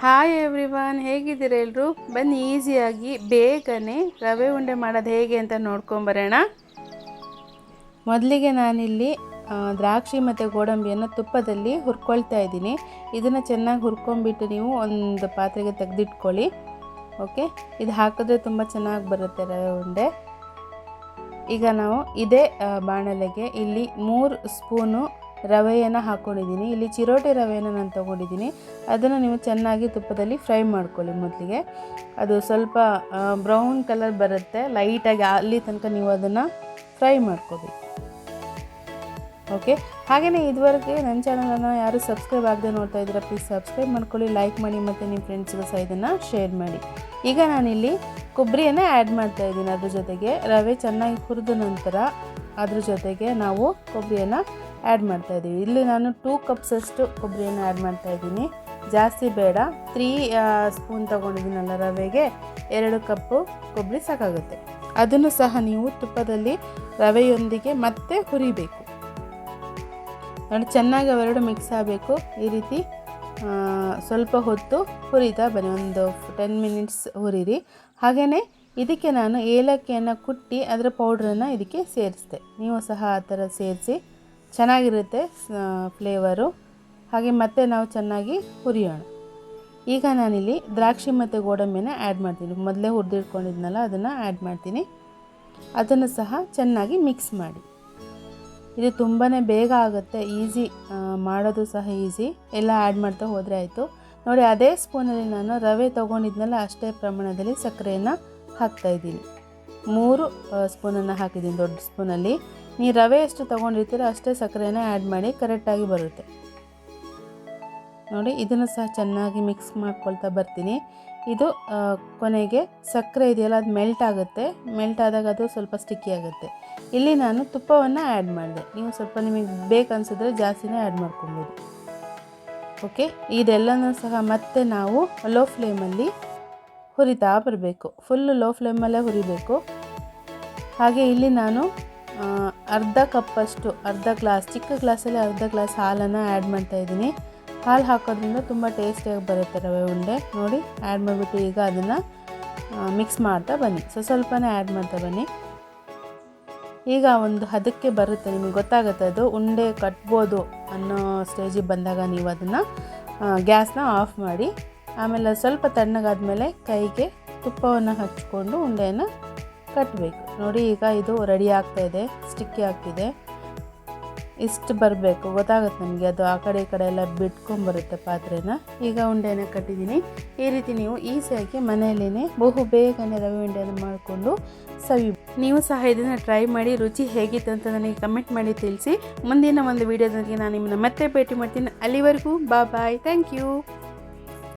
Hi everyone, ಹೇಗಿದ್ದೀರಾ ಎಲ್ಲರೂ? ಬನ್ನಿ ಈಸಿಯಾಗಿ ಬೇಗನೆ ರವೆ ಉಂಡೆ ಮಾಡೋದು ಹೇಗೆ ಅಂತ ನೋಡ್ಕೊಂಬರೋಣ. ಮೊದಲಿಗೆ ನಾನಿಲ್ಲಿ ದ್ರಾಕ್ಷಿ ಮತ್ತು ಗೋಡಂಬಿಯನ್ನು ತುಪ್ಪದಲ್ಲಿ ಹುರ್ಕೊಳ್ತಾ ಇದ್ದೀನಿ. ಇದನ್ನು ಚೆನ್ನಾಗಿ ಹುರ್ಕೊಂಡ್ಬಿಟ್ಟು ನೀವು ಒಂದು ಪಾತ್ರೆಗೆ ತೆಗೆದಿಟ್ಕೊಳ್ಳಿ. ಓಕೆ, ಇದು ಹಾಕಿದ್ರೆ ತುಂಬ ಚೆನ್ನಾಗಿ ಬರುತ್ತೆ ರವೆ ಉಂಡೆ. ಈಗ ನಾವು ಇದೇ ಬಾಣಲೆಗೆ ಇಲ್ಲಿ 3 ಸ್ಪೂನು ರವೆಯನ್ನು ಹಾಕ್ಕೊಂಡಿದ್ದೀನಿ. ಇಲ್ಲಿ ಚಿರೋಟಿ ರವೆಯನ್ನು ನಾನು ತೊಗೊಂಡಿದ್ದೀನಿ. ಅದನ್ನು ನೀವು ಚೆನ್ನಾಗಿ ತುಪ್ಪದಲ್ಲಿ ಫ್ರೈ ಮಾಡ್ಕೊಳ್ಳಿ. ಮೊದಲಿಗೆ ಅದು ಸ್ವಲ್ಪ ಬ್ರೌನ್ ಕಲರ್ ಬರುತ್ತೆ, ಲೈಟಾಗಿ ಅಲ್ಲಿ ತನಕ ನೀವು ಅದನ್ನು ಫ್ರೈ ಮಾಡ್ಕೋಬೇಕು. ಓಕೆ, ಹಾಗೆಯೇ ಇದುವರೆಗೆ ನನ್ನ ಚಾನಲನ್ನು ಯಾರು ಸಬ್ಸ್ಕ್ರೈಬ್ ಆಗದೆ ನೋಡ್ತಾ ಇದ್ದೀರಾ, ಪ್ಲೀಸ್ ಸಬ್ಸ್ಕ್ರೈಬ್ ಮಾಡ್ಕೊಳ್ಳಿ, ಲೈಕ್ ಮಾಡಿ ಮತ್ತು ನಿಮ್ಮ ಫ್ರೆಂಡ್ಸ್ಗೂ ಸಹ ಇದನ್ನು ಶೇರ್ ಮಾಡಿ. ಈಗ ನಾನಿಲ್ಲಿ ಕೊಬ್ಬರಿಯನ್ನು ಆ್ಯಡ್ ಮಾಡ್ತಾ ಇದ್ದೀನಿ. ಅದ್ರ ಜೊತೆಗೆ ರವೆ ಚೆನ್ನಾಗಿ ಹುರಿದ ನಂತರ ಅದ್ರ ಜೊತೆಗೆ ನಾವು ಕೊಬ್ಬರಿಯನ್ನು ಆ್ಯಡ್ ಮಾಡ್ತಾ ಇದ್ದೀವಿ. ಇಲ್ಲಿ ನಾನು 2 ಕಪ್ಸಷ್ಟು ಕೊಬ್ಬರಿಯನ್ನು ಆ್ಯಡ್ ಮಾಡ್ತಾ ಇದ್ದೀನಿ. ಜಾಸ್ತಿ ಬೇಡ, 3 ಸ್ಪೂನ್ ತೊಗೊಂಡಿದ್ದೀನಲ್ಲ ರವೆಗೆ 2 ಕಪ್ಪು ಕೊಬ್ಬರಿ ಸಾಕಾಗುತ್ತೆ. ಅದನ್ನು ಸಹ ನೀವು ತುಪ್ಪದಲ್ಲಿ ರವೆಯೊಂದಿಗೆ ಮತ್ತೆ ಹುರಿಬೇಕು ನೋಡಿ. ಚೆನ್ನಾಗಿ ಅವೆರಡು ಮಿಕ್ಸ್ ಆಗಬೇಕು. ಈ ರೀತಿ ಸ್ವಲ್ಪ ಹೊತ್ತು ಹುರಿತಾ ಬನ್ನಿ, ಒಂದು 10 ಮಿನಿಟ್ಸ್ ಹುರಿರಿ. ಹಾಗೆಯೇ ಇದಕ್ಕೆ ನಾನು ಏಲಕ್ಕಿಯನ್ನು ಕುಟ್ಟಿ ಅದರ ಪೌಡ್ರನ್ನು ಇದಕ್ಕೆ ಸೇರಿಸಿದೆ. ನೀವು ಸಹ ಆ ಥರ ಸೇರಿಸಿ, ಚೆನ್ನಾಗಿರುತ್ತೆ ಫ್ಲೇವರು. ಹಾಗೆ ಮತ್ತೆ ನಾವು ಚೆನ್ನಾಗಿ ಹುರಿಯೋಣ. ಈಗ ನಾನಿಲ್ಲಿ ದ್ರಾಕ್ಷಿ ಮತ್ತು ಗೋಡಂಬಿನ ಆ್ಯಡ್ ಮಾಡ್ತೀನಿ. ಮೊದಲೇ ಹುರಿದಿಟ್ಕೊಂಡಿದ್ನಲ್ಲ ಅದನ್ನು ಆ್ಯಡ್ ಮಾಡ್ತೀನಿ. ಅದನ್ನು ಸಹ ಚೆನ್ನಾಗಿ ಮಿಕ್ಸ್ ಮಾಡಿ. ಇದು ತುಂಬಾ ಬೇಗ ಆಗುತ್ತೆ, ಈಸಿ, ಮಾಡೋದು ಸಹ ಈಸಿ. ಎಲ್ಲ ಆ್ಯಡ್ ಮಾಡ್ತಾ ಹೋದರೆ ಆಯಿತು. ನೋಡಿ, ಅದೇ ಸ್ಪೂನಲ್ಲಿ ನಾನು ರವೆ ತೊಗೊಂಡಿದ್ನಲ್ಲ ಅಷ್ಟೇ ಪ್ರಮಾಣದಲ್ಲಿ ಸಕ್ಕರೆಯನ್ನು ಹಾಕ್ತಾಯಿದ್ದೀನಿ. 3 ಸ್ಪೂನನ್ನು ಹಾಕಿದ್ದೀನಿ ದೊಡ್ಡ ಸ್ಪೂನಲ್ಲಿ. ನೀವು ರವೆ ಎಷ್ಟು ತೊಗೊಂಡಿರ್ತೀರೋ ಅಷ್ಟೇ ಸಕ್ಕರೆಯನ್ನು ಆ್ಯಡ್ ಮಾಡಿ, ಕರೆಕ್ಟಾಗಿ ಬರುತ್ತೆ ನೋಡಿ. ಇದನ್ನು ಸಹ ಚೆನ್ನಾಗಿ ಮಿಕ್ಸ್ ಮಾಡ್ಕೊಳ್ತಾ ಬರ್ತೀನಿ. ಇದು ಕೊನೆಗೆ ಸಕ್ಕರೆ ಇದೆಯಲ್ಲ ಅದು ಮೆಲ್ಟ್ ಆಗುತ್ತೆ. ಮೆಲ್ಟ್ ಆದಾಗ ಅದು ಸ್ವಲ್ಪ ಸ್ಟಿಕ್ಕಿ ಆಗುತ್ತೆ. ಇಲ್ಲಿ ನಾನು ತುಪ್ಪವನ್ನು ಆ್ಯಡ್ ಮಾಡಿದೆ. ನೀವು ಸ್ವಲ್ಪ ನಿಮಗೆ ಬೇಕನ್ಸಿದ್ರೆ ಜಾಸ್ತಿನೇ ಆ್ಯಡ್ ಮಾಡ್ಕೊಬೋದು. ಓಕೆ, ಇದೆಲ್ಲನೂ ಸಹ ಮತ್ತೆ ನಾವು ಲೋ ಫ್ಲೇಮಲ್ಲಿ ಹುರಿತಾ ಬರಬೇಕು. ಫುಲ್ಲು ಲೋ ಫ್ಲೇಮಲ್ಲೇ ಹುರಿಬೇಕು. ಹಾಗೆ ಇಲ್ಲಿ ನಾನು ಅರ್ಧ ಕಪ್ಪಷ್ಟು, ಅರ್ಧ ಗ್ಲಾಸ್, ಚಿಕ್ಕ ಗ್ಲಾಸಲ್ಲಿ ಅರ್ಧ ಗ್ಲಾಸ್ ಹಾಲನ್ನು ಆ್ಯಡ್ ಮಾಡ್ತಾಯಿದ್ದೀನಿ. ಹಾಲು ಹಾಕೋದ್ರಿಂದ ತುಂಬ ಟೇಸ್ಟಿಯಾಗಿ ಬರುತ್ತೆ ರವೆ ಉಂಡೆ. ನೋಡಿ, ಆ್ಯಡ್ ಮಾಡಿಬಿಟ್ಟು ಈಗ ಅದನ್ನು ಮಿಕ್ಸ್ ಮಾಡ್ತಾ ಬನ್ನಿ. ಸ್ವಲ್ಪನೇ ಆ್ಯಡ್ ಮಾಡ್ತಾ ಬನ್ನಿ. ಈಗ ಒಂದು ಹದಕ್ಕೆ ಬರುತ್ತೆ, ನಿಮಗೆ ಗೊತ್ತಾಗುತ್ತೆ ಅದು ಉಂಡೆ ಕಟ್ಬೋದು ಅನ್ನೋ ಸ್ಟೇಜಿಗೆ ಬಂದಾಗ ನೀವು ಅದನ್ನು ಗ್ಯಾಸ್ನ ಆಫ್ ಮಾಡಿ, ಆಮೇಲೆ ಸ್ವಲ್ಪ ತಣ್ಣಗಾದ್ಮೇಲೆ ಕೈಗೆ ತುಪ್ಪವನ್ನು ಹಚ್ಕೊಂಡು ಉಂಡೆಯನ್ನು ಕಟ್ಟಬೇಕು. ನೋಡಿ, ಈಗ ಇದು ರೆಡಿ ಆಗ್ತಾಯಿದೆ, ಸ್ಟಿಕ್ಕಿ ಆಗ್ತಿದೆ. ಇಷ್ಟು ಬರಬೇಕು, ಗೊತ್ತಾಗುತ್ತೆ ನಮಗೆ. ಅದು ಆ ಕಡೆ ಈ ಕಡೆ ಎಲ್ಲ ಬಿಟ್ಕೊಂಡ್ಬರುತ್ತೆ ಪಾತ್ರೆನ. ಈಗ ಉಂಡೆನ ಕಟ್ಟಿದ್ದೀನಿ. ಈ ರೀತಿ ನೀವು ಈಸಿಯಾಗಿ ಮನೆಯಲ್ಲೇ ಬಹು ಬೇಗನೆ ರವೆ ಉಂಡೆಯನ್ನು ಮಾಡಿಕೊಂಡು ಸವಿ. ನೀವು ಸಹ ಇದನ್ನು ಟ್ರೈ ಮಾಡಿ, ರುಚಿ ಹೇಗಿತ್ತು ಅಂತ ನನಗೆ ಕಮೆಂಟ್ ಮಾಡಿ ತಿಳಿಸಿ. ಮುಂದಿನ ಒಂದು ವಿಡಿಯೋದೊಂದಿಗೆ ನಾನು ನಿಮ್ಮನ್ನು ಮತ್ತೆ ಭೇಟಿ ಮಾಡ್ತೀನಿ. ಅಲ್ಲಿವರೆಗೂ ಬಾಯ್, ಥ್ಯಾಂಕ್ ಯು.